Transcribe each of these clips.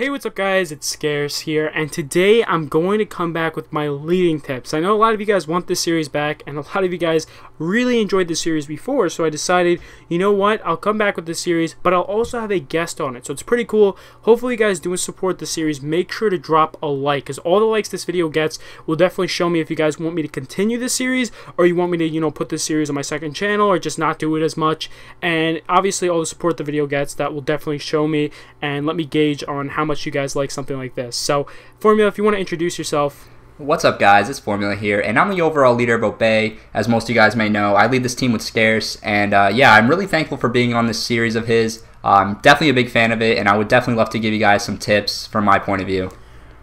Hey, what's up guys, it's Scarce here, and today I'm going to come back with my leading tips. I know a lot of you guys want this series back, and a lot of you guys really enjoyed this series before, so I decided, you know what, I'll come back with this series, but I'll also have a guest on it, so it's pretty cool. Hopefully you guys do support the series. Make sure to drop a like, because all the likes this video gets will definitely show me if you guys want me to continue this series, or you want me to, you know, put this series on my second channel, or just not do it as much. And obviously all the support the video gets, that will definitely show me and let me gauge on how much you guys like something like this. So Formula, if you want to introduce yourself. What's up guys, it's Formula here, and I'm the overall leader of Obey. As most of you guys may know, I lead this team with Scarce, and yeah, I'm really thankful for being on this series of his. I'm definitely a big fan of it, and I would definitely love to give you guys some tips from my point of view.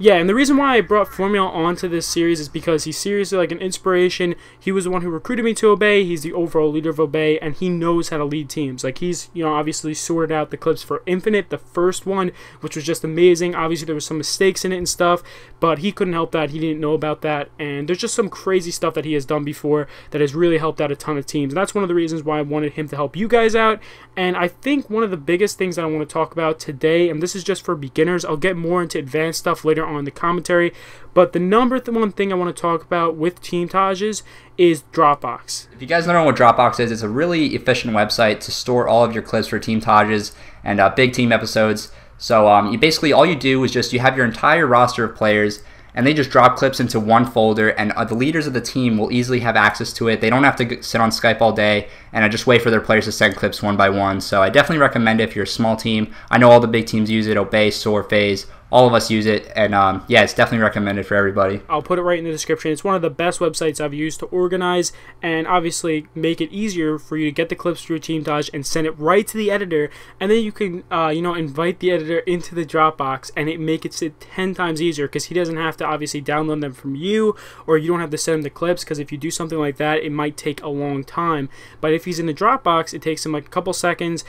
Yeah, and the reason why I brought Formula onto this series is because he's seriously like an inspiration. He was the one who recruited me to Obey. He's the overall leader of Obey, and he knows how to lead teams. Like, he's, you know, obviously sorted out the clips for Infinite, the first one, which was just amazing. Obviously, there was some mistakes in it and stuff, but he couldn't help that. He didn't know about that, and there's just some crazy stuff that he has done before that has really helped out a ton of teams. And that's one of the reasons why I wanted him to help you guys out. And I think one of the biggest things that I want to talk about today, and this is just for beginners, I'll get more into advanced stuff later on in the commentary, but the number one thing I want to talk about with Teamtages is Dropbox. If you guys don't know what Dropbox is, it's a really efficient website to store all of your clips for Teamtages and big team episodes. So you basically, all you do is just, you have your entire roster of players, and they just drop clips into one folder, and the leaders of the team will easily have access to it. They don't have to sit on Skype all day and just wait for their players to send clips one by one. So I definitely recommend it if you're a small team. I know all the big teams use it, Obey, Soar, FaZe. All of us use it, and yeah, it's definitely recommended for everybody. I'll put it right in the description. It's one of the best websites I've used to organize and obviously make it easier for you to get the clips through Teamtage and send it right to the editor, and then you can you know, invite the editor into the Dropbox, and it makes it 10 times easier because he doesn't have to obviously download them from you, or you don't have to send him the clips, because if you do something like that, it might take a long time. But if he's in the Dropbox, it takes him like a couple seconds.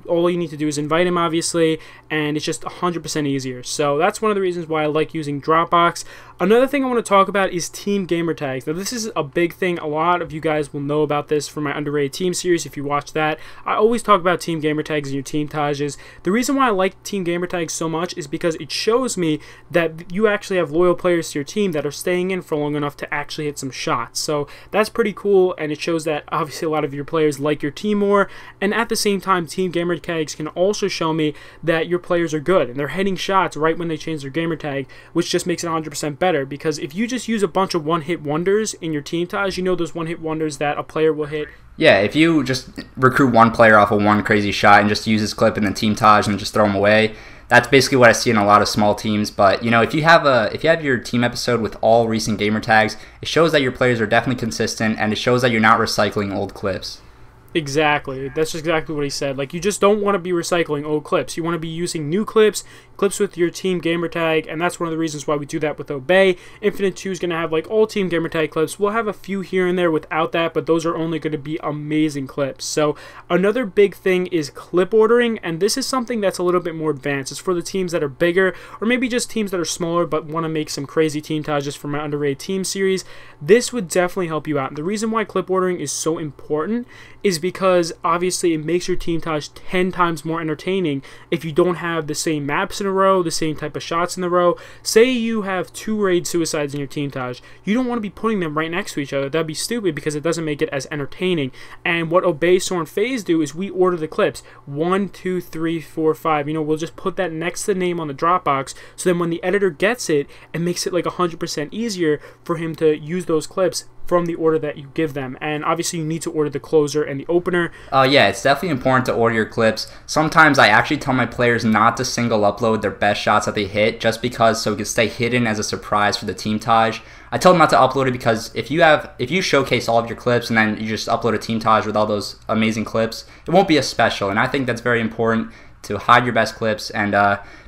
All you need to do is invite him, obviously, and it's just 100% easier. So that's one of the reasons why I like using Dropbox. Another thing I want to talk about is team gamer tags. Now, this is a big thing. A lot of you guys will know about this from my underrated team series if you watch that. I always talk about team gamer tags in your Teamtages. The reason why I like team gamer tags so much is because it shows me that you actually have loyal players to your team that are staying in for long enough to actually hit some shots. So that's pretty cool, and it shows that obviously a lot of your players like your team more. And at the same time, team gamer tags can also show me that your players are good and they're hitting shots right when they change their gamer tag, which just makes it 100% better. Because if you just use a bunch of one-hit wonders in your Teamtage, you know those one-hit wonders that a player will hit. Yeah, if you just recruit one player off of one crazy shot and just use his clip in the Teamtage and just throw him away, that's basically what I see in a lot of small teams. But you know, if you have your team episode with all recent gamer tags, it shows that your players are definitely consistent, and it shows that you're not recycling old clips. Exactly. That's exactly what he said. Like, you just don't want to be recycling old clips. You want to be using new clips with your team gamer tag, and that's one of the reasons why we do that with Obey. Infinite 2 is going to have like all team gamer tag clips. We'll have a few here and there without that, but those are only going to be amazing clips. So another big thing is clip ordering, and this is something that's a little bit more advanced. It's for the teams that are bigger, or maybe just teams that are smaller but want to make some crazy Teamtages for my underrated team series. This would definitely help you out. And the reason why clip ordering is so important is because obviously it makes your Teamtage 10 times more entertaining if you don't have the same maps in a row, the same type of shots in the row. Say you have 2 raid suicides in your Teamtage. You don't want to be putting them right next to each other. That'd be stupid because it doesn't make it as entertaining. And what Obey, Soar, and FaZe do is we order the clips 1, 2, 3, 4, 5. You know, we'll just put that next to the name on the Dropbox, so then when the editor gets it, it makes it like 100% easier for him to use those clips from the order that you give them. And obviously you need to order the closer and the opener. Yeah, it's definitely important to order your clips. Sometimes I actually tell my players not to single upload their best shots that they hit, just because so it can stay hidden as a surprise for the Teamtage. I tell them not to upload it because if you showcase all of your clips and then you just upload a Teamtage with all those amazing clips, it won't be as special. And I think that's very important, to hide your best clips and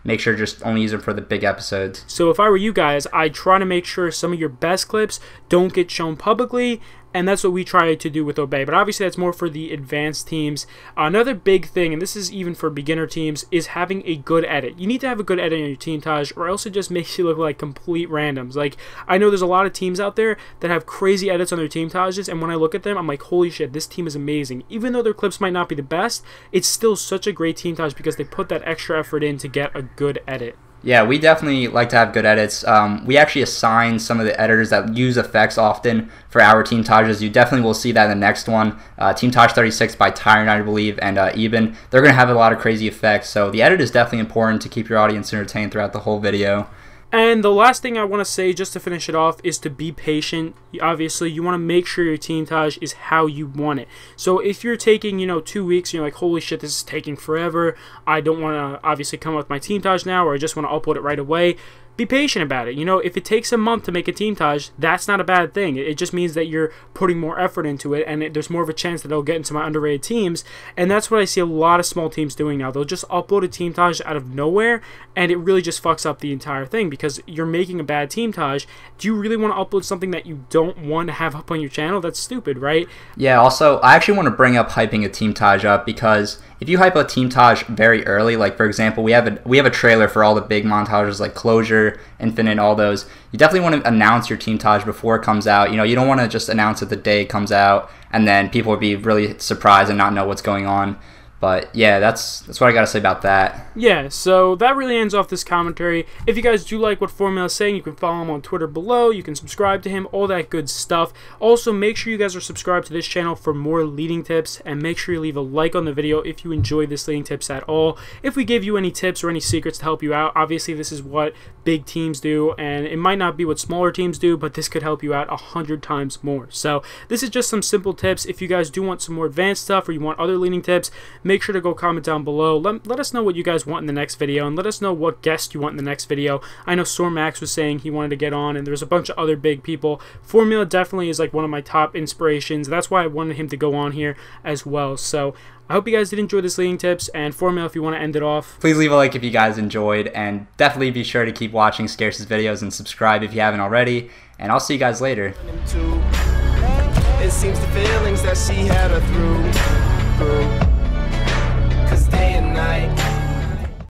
make sure just only use them for the big episodes. So if I were you guys, I'd try to make sure some of your best clips don't get shown publicly, and that's what we try to do with Obey. But obviously that's more for the advanced teams. Another big thing, and this is even for beginner teams, is having a good edit. You need to have a good edit in your Teamtage, or else it just makes you look like complete randoms. Like, I know there's a lot of teams out there that have crazy edits on their Teamtages, and when I look at them, I'm like, holy shit, this team is amazing. Even though their clips might not be the best, it's still such a great Teamtage because they put that extra effort in to get a good edit. Yeah, we definitely like to have good edits. We actually assign some of the editors that use effects often for our Teamtages. You definitely will see that in the next one. Teamtage 36 by Tyrant, I believe, and Eben. They're going to have a lot of crazy effects, so the edit is definitely important to keep your audience entertained throughout the whole video. And the last thing I want to say, just to finish it off, is to be patient. Obviously, you want to make sure your Teamtage is how you want it. So if you're taking, 2 weeks, and you're like, holy shit, this is taking forever, I don't want to obviously come up with my Teamtage now, or I just want to upload it right away, be patient about it. If it takes a month to make a Teamtage, that's not a bad thing. It just means that you're putting more effort into it, and there's more of a chance that it'll get into my underrated teams. And that's what I see a lot of small teams doing now. They'll just upload a Teamtage out of nowhere, and it really just fucks up the entire thing because you're making a bad Teamtage. Do you really want to upload something that you don't want to have up on your channel? That's stupid, right? Yeah, also, I actually want to bring up hyping a Teamtage up, because if you hype a Teamtage very early, like for example, we have a trailer for all the big montages like Closure, Infinite, all those. You definitely want to announce your Teamtage before it comes out. You don't want to just announce it the day it comes out and then people would be really surprised and not know what's going on. But yeah, that's what I gotta say about that. Yeah, so that really ends off this commentary. If you guys do like what Formula is saying, you can follow him on Twitter below. You can subscribe to him, all that good stuff. Also, make sure you guys are subscribed to this channel for more leading tips, and make sure you leave a like on the video if you enjoyed this leading tips at all. If we give you any tips or any secrets to help you out, obviously this is what big teams do, and it might not be what smaller teams do, but this could help you out 100 times more. So this is just some simple tips. If you guys do want some more advanced stuff or you want other leading tips, make sure to go comment down below. Let us know what you guys want in the next video, and let us know what guest you want in the next video. I know Sormax was saying he wanted to get on, and there's a bunch of other big people. Formula definitely is like one of my top inspirations. That's why I wanted him to go on here as well. So I hope you guys did enjoy this leading tips, and Formula, if you want to end it off, please leave a like if you guys enjoyed, and definitely be sure to keep watching Scarce's videos and subscribe if you haven't already, and I'll see you guys later. It seems the feelings that she had her through